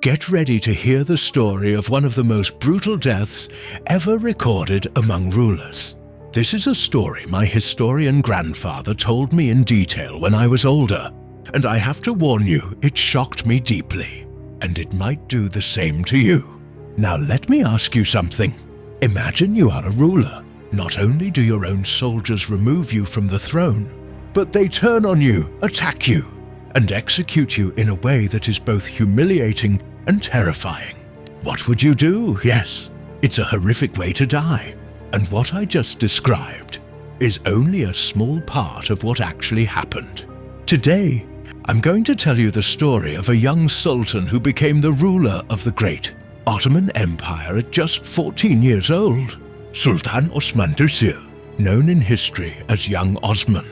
Get ready to hear the story of one of the most brutal deaths ever recorded among rulers. This is a story my historian grandfather told me in detail when I was older, and I have to warn you, it shocked me deeply, and it might do the same to you. Now let me ask you something. Imagine you are a ruler. Not only do your own soldiers remove you from the throne, but they turn on you, attack you, and execute you in a way that is both humiliating and terrifying. What would you do? Yes, it's a horrific way to die. And what I just described is only a small part of what actually happened. Today, I'm going to tell you the story of a young sultan who became the ruler of the great Ottoman Empire at just 14 years old, Sultan Osman II, known in history as Young Osman.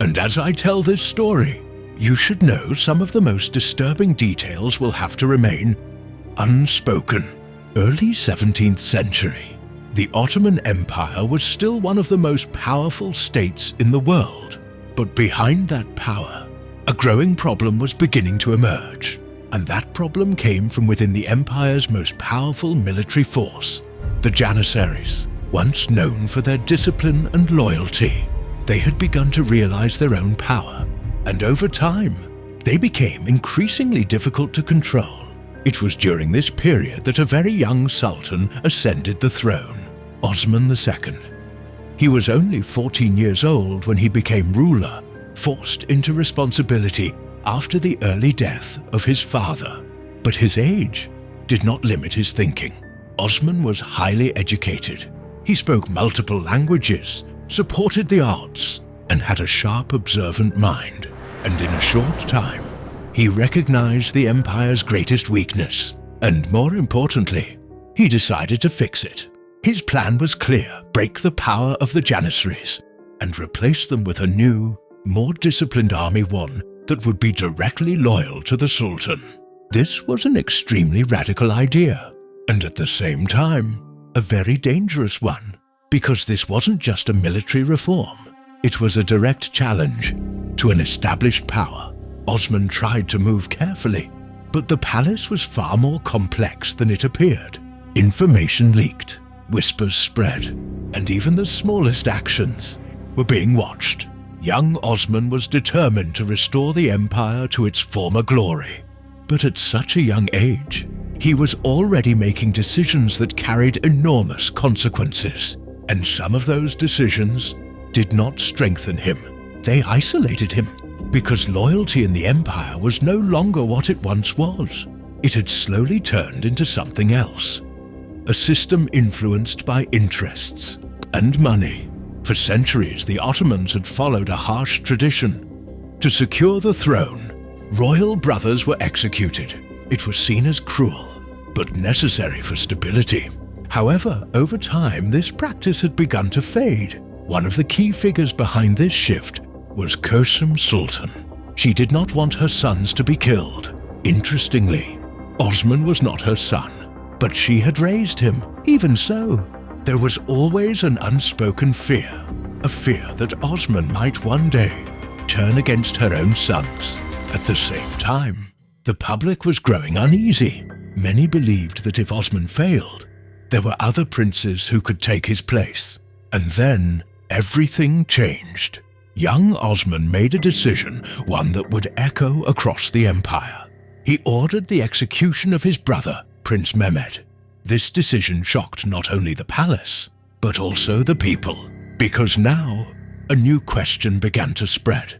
And as I tell this story, you should know some of the most disturbing details will have to remain unspoken. Early 17th century, the Ottoman Empire was still one of the most powerful states in the world. But behind that power, a growing problem was beginning to emerge. And that problem came from within the empire's most powerful military force, the Janissaries. Once known for their discipline and loyalty, they had begun to realize their own power. And over time, they became increasingly difficult to control. It was during this period that a very young sultan ascended the throne, Osman II. He was only 14 years old when he became ruler, forced into responsibility after the early death of his father. But his age did not limit his thinking. Osman was highly educated. He spoke multiple languages, supported the arts, and had a sharp, observant mind. And in a short time, he recognized the empire's greatest weakness. And more importantly, he decided to fix it. His plan was clear: break the power of the Janissaries and replace them with a new, more disciplined army, one that would be directly loyal to the Sultan. This was an extremely radical idea, and at the same time, a very dangerous one, because this wasn't just a military reform. It was a direct challenge to an established power. Osman tried to move carefully, but the palace was far more complex than it appeared. Information leaked, whispers spread, and even the smallest actions were being watched. Young Osman was determined to restore the empire to its former glory. But at such a young age, he was already making decisions that carried enormous consequences. And some of those decisions did not strengthen him. They isolated him, because loyalty in the empire was no longer what it once was. It had slowly turned into something else. A system influenced by interests and money. For centuries, the Ottomans had followed a harsh tradition. To secure the throne, royal brothers were executed. It was seen as cruel, but necessary for stability. However, over time, this practice had begun to fade. One of the key figures behind this shift was Kösem Sultan. She did not want her sons to be killed. Interestingly, Osman was not her son, but she had raised him. Even so, there was always an unspoken fear, a fear that Osman might one day turn against her own sons. At the same time, the public was growing uneasy. Many believed that if Osman failed, there were other princes who could take his place. And then everything changed. Young Osman made a decision, one that would echo across the empire. He ordered the execution of his brother, Prince Mehmed. This decision shocked not only the palace, but also the people, because now a new question began to spread.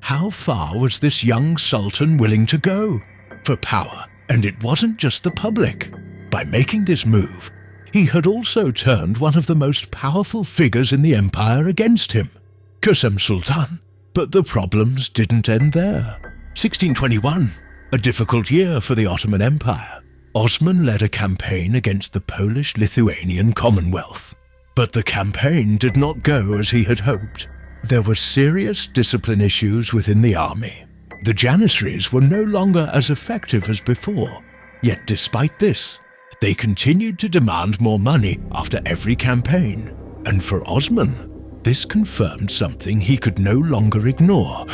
How far was this young sultan willing to go for power? And it wasn't just the public. By making this move, he had also turned one of the most powerful figures in the empire against him, Kösem Sultan. But the problems didn't end there. 1621, a difficult year for the Ottoman Empire. Osman led a campaign against the Polish-Lithuanian Commonwealth. But the campaign did not go as he had hoped. There were serious discipline issues within the army. The Janissaries were no longer as effective as before. Yet despite this, they continued to demand more money after every campaign. And for Osman, this confirmed something he could no longer ignore.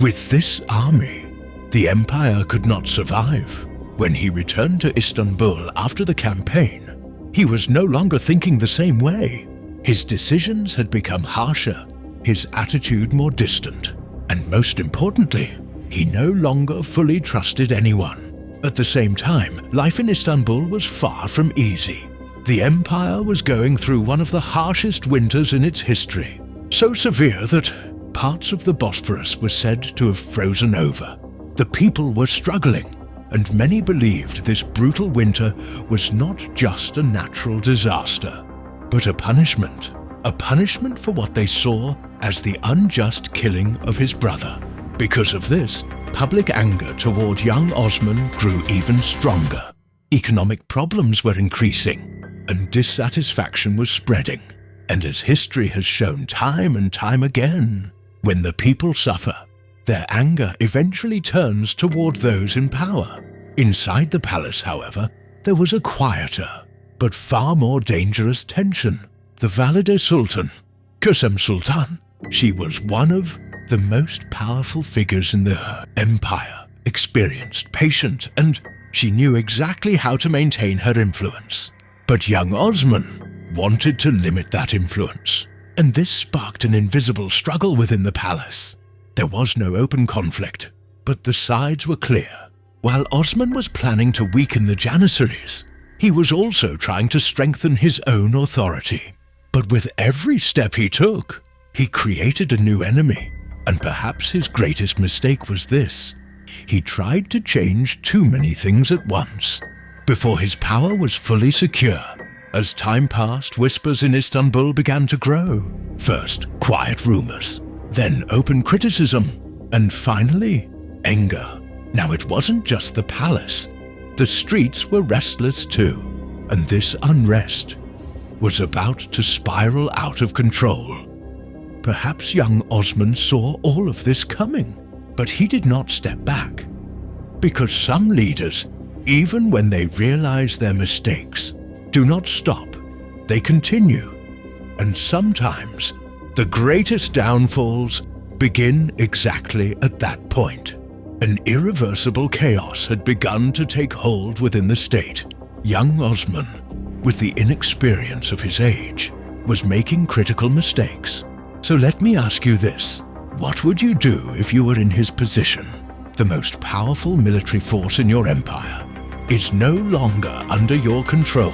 With this army, The empire could not survive. When he returned to Istanbul after the campaign, he was no longer thinking the same way. His decisions had become harsher, his attitude more distant, and most importantly, he no longer fully trusted anyone. At the same time, life in Istanbul was far from easy. The empire was going through one of the harshest winters in its history, so severe that parts of the Bosphorus were said to have frozen over. The people were struggling, and many believed this brutal winter was not just a natural disaster, but a punishment for what they saw as the unjust killing of his brother. Because of this, public anger toward young Osman grew even stronger. Economic problems were increasing, and dissatisfaction was spreading. And as history has shown time and time again, when the people suffer, their anger eventually turns toward those in power. Inside the palace, however, there was a quieter, but far more dangerous tension. The Valide Sultan, Kösem Sultan, she was one of the most powerful figures in the empire, experienced, patient, and she knew exactly how to maintain her influence. But young Osman wanted to limit that influence, and this sparked an invisible struggle within the palace. There was no open conflict, but the sides were clear. While Osman was planning to weaken the Janissaries, he was also trying to strengthen his own authority. But with every step he took, he created a new enemy, and perhaps his greatest mistake was this: he tried to change too many things at once. Before his power was fully secure, as time passed, whispers in Istanbul began to grow. First, quiet rumors, then open criticism, and finally, anger. Now it wasn't just the palace. The streets were restless too, and this unrest was about to spiral out of control. Perhaps young Osman saw all of this coming, but he did not step back. Because some leaders, even when they realize their mistakes, do not stop. They continue. And sometimes the greatest downfalls begin exactly at that point. An irreversible chaos had begun to take hold within the state. Young Osman, with the inexperience of his age, was making critical mistakes. So let me ask you this: what would you do if you were in his position? The most powerful military force in your empire is no longer under your control,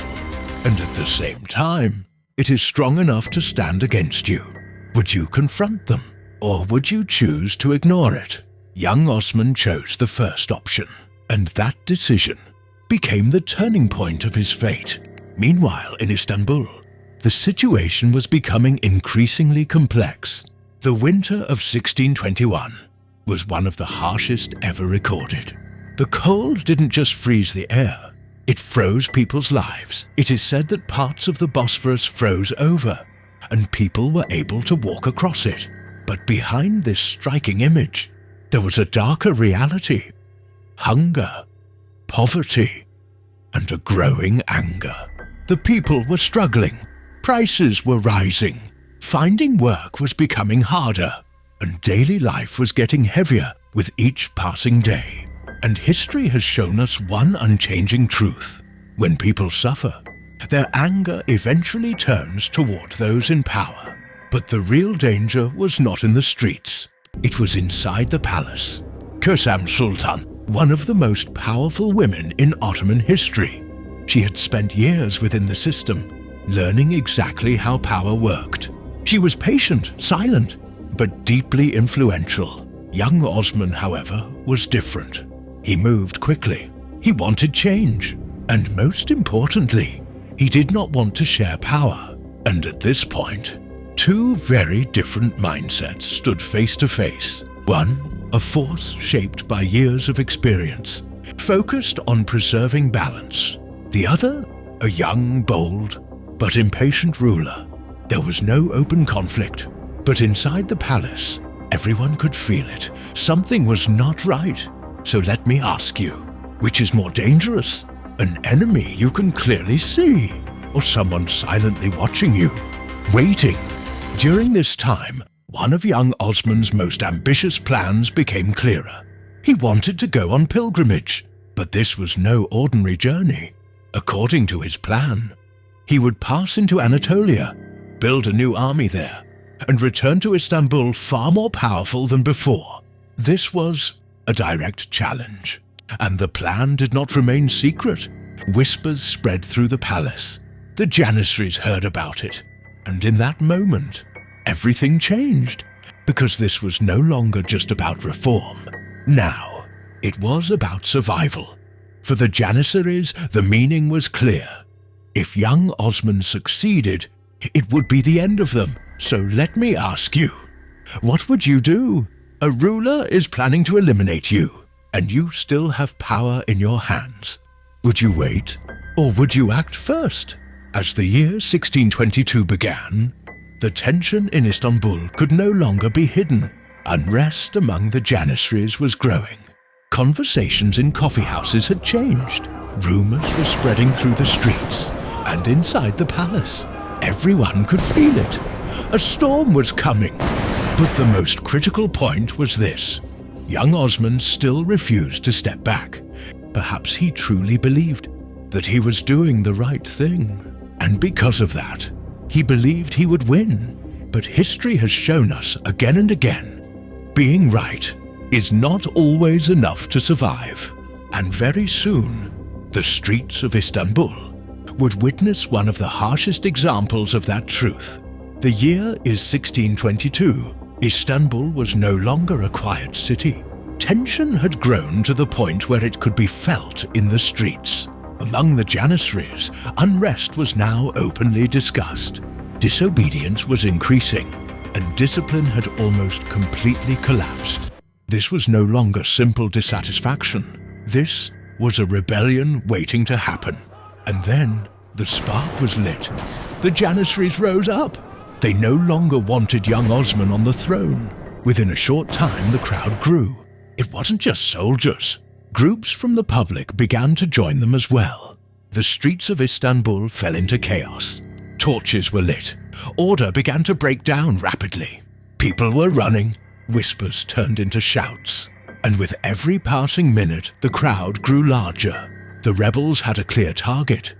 and at the same time, it is strong enough to stand against you. Would you confront them, or would you choose to ignore it? Young Osman chose the first option, and that decision became the turning point of his fate. Meanwhile, in Istanbul, the situation was becoming increasingly complex. The winter of 1621 was one of the harshest ever recorded. The cold didn't just freeze the air, it froze people's lives. It is said that parts of the Bosphorus froze over, and people were able to walk across it. But behind this striking image, there was a darker reality: hunger, poverty, and a growing anger. The people were struggling, prices were rising, finding work was becoming harder, and daily life was getting heavier with each passing day. And history has shown us one unchanging truth: when people suffer, their anger eventually turns toward those in power. But the real danger was not in the streets. It was inside the palace. Kösem Sultan, one of the most powerful women in Ottoman history. She had spent years within the system, learning exactly how power worked. She was patient, silent, but deeply influential. Young Osman, however, was different. He moved quickly. He wanted change. And most importantly, he did not want to share power. And at this point, two very different mindsets stood face to face. One, a force shaped by years of experience, focused on preserving balance. The other, a young, bold, but impatient ruler. There was no open conflict, but inside the palace, everyone could feel it. Something was not right. So let me ask you, which is more dangerous? An enemy you can clearly see, or someone silently watching you, waiting? During this time, one of young Osman's most ambitious plans became clearer. He wanted to go on pilgrimage, but this was no ordinary journey. According to his plan, he would pass into Anatolia, build a new army there, and return to Istanbul far more powerful than before. This was a direct challenge, and the plan did not remain secret. Whispers spread through the palace. The Janissaries heard about it, and in that moment, everything changed, because this was no longer just about reform. Now, it was about survival. For the Janissaries, the meaning was clear. If young Osman succeeded, it would be the end of them. So let me ask you, what would you do? A ruler is planning to eliminate you, and you still have power in your hands. Would you wait, or would you act first? As the year 1622 began, the tension in Istanbul could no longer be hidden. Unrest among the Janissaries was growing. Conversations in coffeehouses had changed. Rumors were spreading through the streets, and inside the palace, everyone could feel it. A storm was coming. But the most critical point was this. Young Osman still refused to step back. Perhaps he truly believed that he was doing the right thing. And because of that, he believed he would win. But history has shown us again and again, being right is not always enough to survive. And very soon, the streets of Istanbul would witness one of the harshest examples of that truth. The year is 1622. Istanbul was no longer a quiet city. Tension had grown to the point where it could be felt in the streets. Among the Janissaries, unrest was now openly discussed. Disobedience was increasing, and discipline had almost completely collapsed. This was no longer simple dissatisfaction. This was a rebellion waiting to happen. And then the spark was lit. The Janissaries rose up. They no longer wanted young Osman on the throne. Within a short time, the crowd grew. It wasn't just soldiers. Groups from the public began to join them as well. The streets of Istanbul fell into chaos. Torches were lit. Order began to break down rapidly. People were running. Whispers turned into shouts. And with every passing minute, the crowd grew larger. The rebels had a clear target: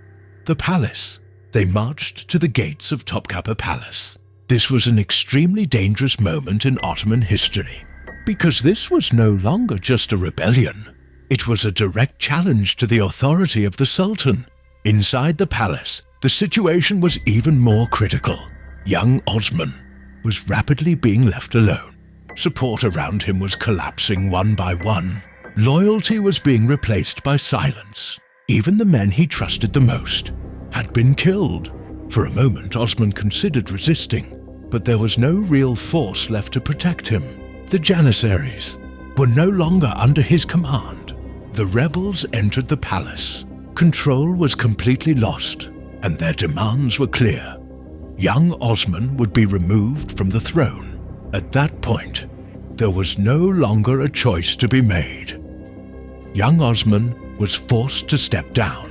the palace. They marched to the gates of Topkapı Palace. This was an extremely dangerous moment in Ottoman history, because this was no longer just a rebellion. It was a direct challenge to the authority of the Sultan. Inside the palace, the situation was even more critical. Young Osman was rapidly being left alone. Support around him was collapsing one by one. Loyalty was being replaced by silence. Even the men he trusted the most had been killed. For a moment, Osman considered resisting, but there was no real force left to protect him. The Janissaries were no longer under his command. The rebels entered the palace. Control was completely lost, and their demands were clear. Young Osman would be removed from the throne. At that point, there was no longer a choice to be made. Young Osman was forced to step down.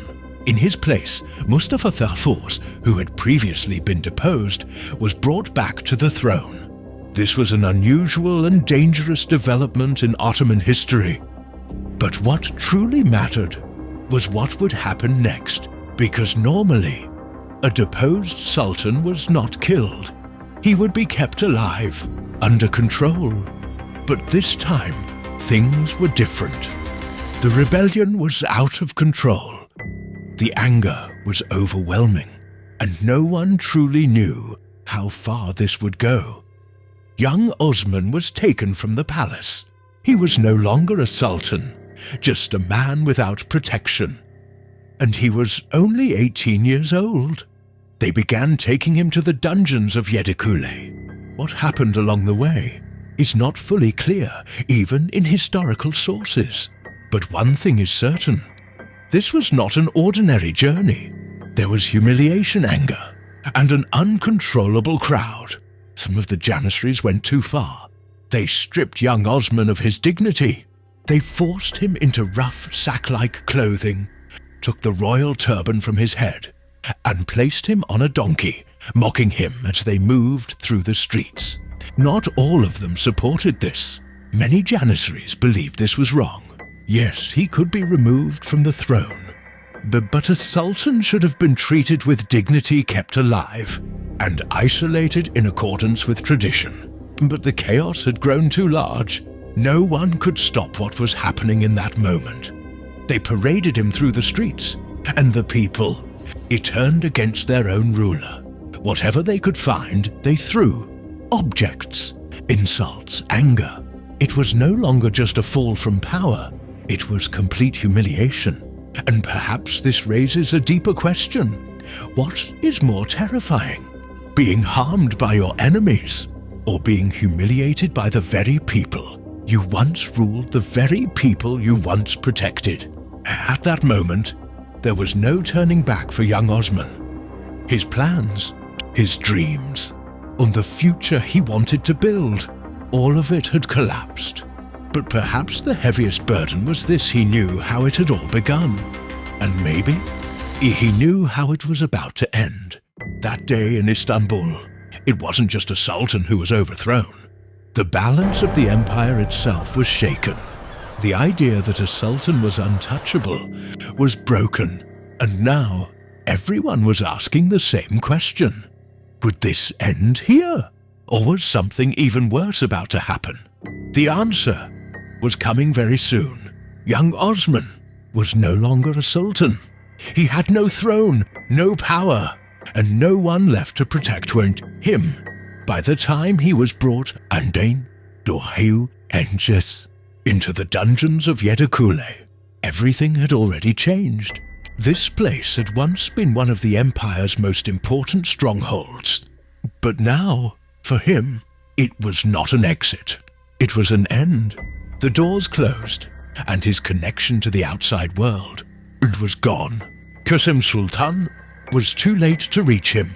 In his place, Mustafa Tafurs, who had previously been deposed, was brought back to the throne. This was an unusual and dangerous development in Ottoman history. But what truly mattered was what would happen next, because normally, a deposed sultan was not killed. He would be kept alive, under control. But this time, things were different. The rebellion was out of control. The anger was overwhelming, and no one truly knew how far this would go. Young Osman was taken from the palace. He was no longer a sultan, just a man without protection. And he was only 18 years old. They began taking him to the dungeons of Yedikule. What happened along the way is not fully clear, even in historical sources. But one thing is certain. This was not an ordinary journey. There was humiliation, anger, and an uncontrollable crowd. Some of the Janissaries went too far. They stripped young Osman of his dignity. They forced him into rough sack-like clothing, took the royal turban from his head, and placed him on a donkey, mocking him as they moved through the streets. Not all of them supported this. Many Janissaries believed this was wrong. Yes, he could be removed from the throne, but a sultan should have been treated with dignity, kept alive, and isolated in accordance with tradition. But the chaos had grown too large. No one could stop what was happening in that moment. They paraded him through the streets, and the people, it turned against their own ruler. Whatever they could find, they threw. Objects, insults, anger. It was no longer just a fall from power. It was complete humiliation. And perhaps this raises a deeper question. What is more terrifying? Being harmed by your enemies, or being humiliated by the very people you once ruled, the very people you once protected? At that moment, there was no turning back for young Osman. His plans, his dreams, and the future he wanted to build, all of it had collapsed. But perhaps the heaviest burden was this: he knew how it had all begun. And maybe he knew how it was about to end. That day in Istanbul, it wasn't just a sultan who was overthrown. The balance of the empire itself was shaken. The idea that a sultan was untouchable was broken, and now everyone was asking the same question. Would this end here? Or was something even worse about to happen? The answer was coming very soon. Young Osman was no longer a sultan. He had no throne, no power, and no one left to protect him. By the time he was brought into the dungeons of Yedikule, everything had already changed. This place had once been one of the empire's most important strongholds. But now, for him, it was not an exit. It was an end. The doors closed, and his connection to the outside world, it was gone. Qasim Sultan was too late to reach him.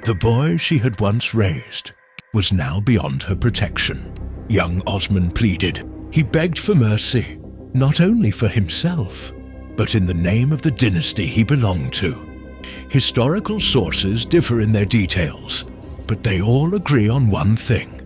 The boy she had once raised was now beyond her protection. Young Osman pleaded. He begged for mercy, not only for himself, but in the name of the dynasty he belonged to. Historical sources differ in their details, but they all agree on one thing.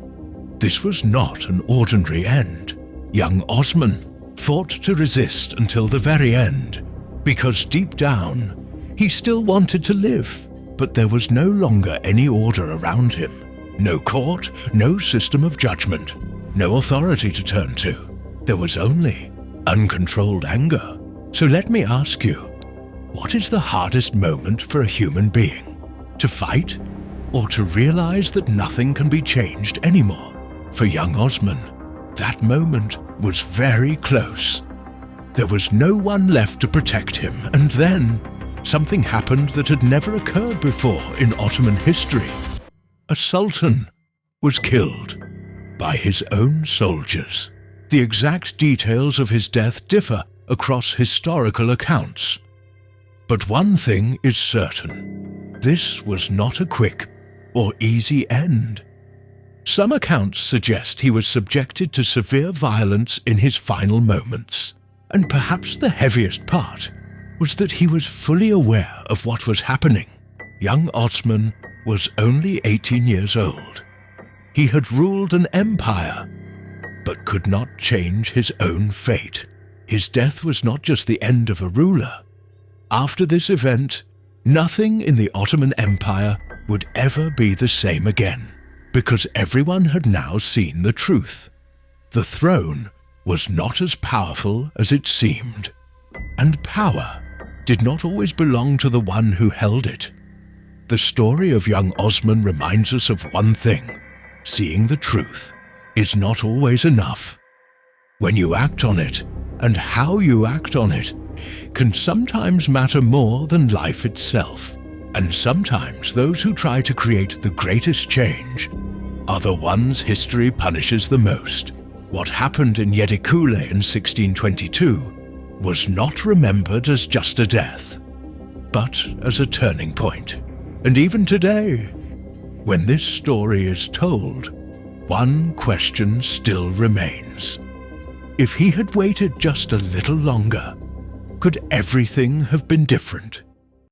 This was not an ordinary end. Young Osman fought to resist until the very end, because deep down, he still wanted to live, but there was no longer any order around him. No court, no system of judgment, no authority to turn to. There was only uncontrolled anger. So let me ask you, what is the hardest moment for a human being? To fight, or to realize that nothing can be changed anymore? For young Osman, that moment was very close. There was no one left to protect him, and then something happened that had never occurred before in Ottoman history. A sultan was killed by his own soldiers. The exact details of his death differ across historical accounts. But one thing is certain: this was not a quick or easy end. Some accounts suggest he was subjected to severe violence in his final moments, and perhaps the heaviest part was that he was fully aware of what was happening. Young Osman was only 18 years old. He had ruled an empire, but could not change his own fate. His death was not just the end of a ruler. After this event, nothing in the Ottoman Empire would ever be the same again, because everyone had now seen the truth. The throne was not as powerful as it seemed, and power did not always belong to the one who held it. The story of young Osman reminds us of one thing: seeing the truth is not always enough. When you act on it, and how you act on it, can sometimes matter more than life itself. And sometimes those who try to create the greatest change are the ones history punishes the most. What happened in Yedikule in 1622 was not remembered as just a death, but as a turning point. And even today, when this story is told, one question still remains. If he had waited just a little longer, could everything have been different?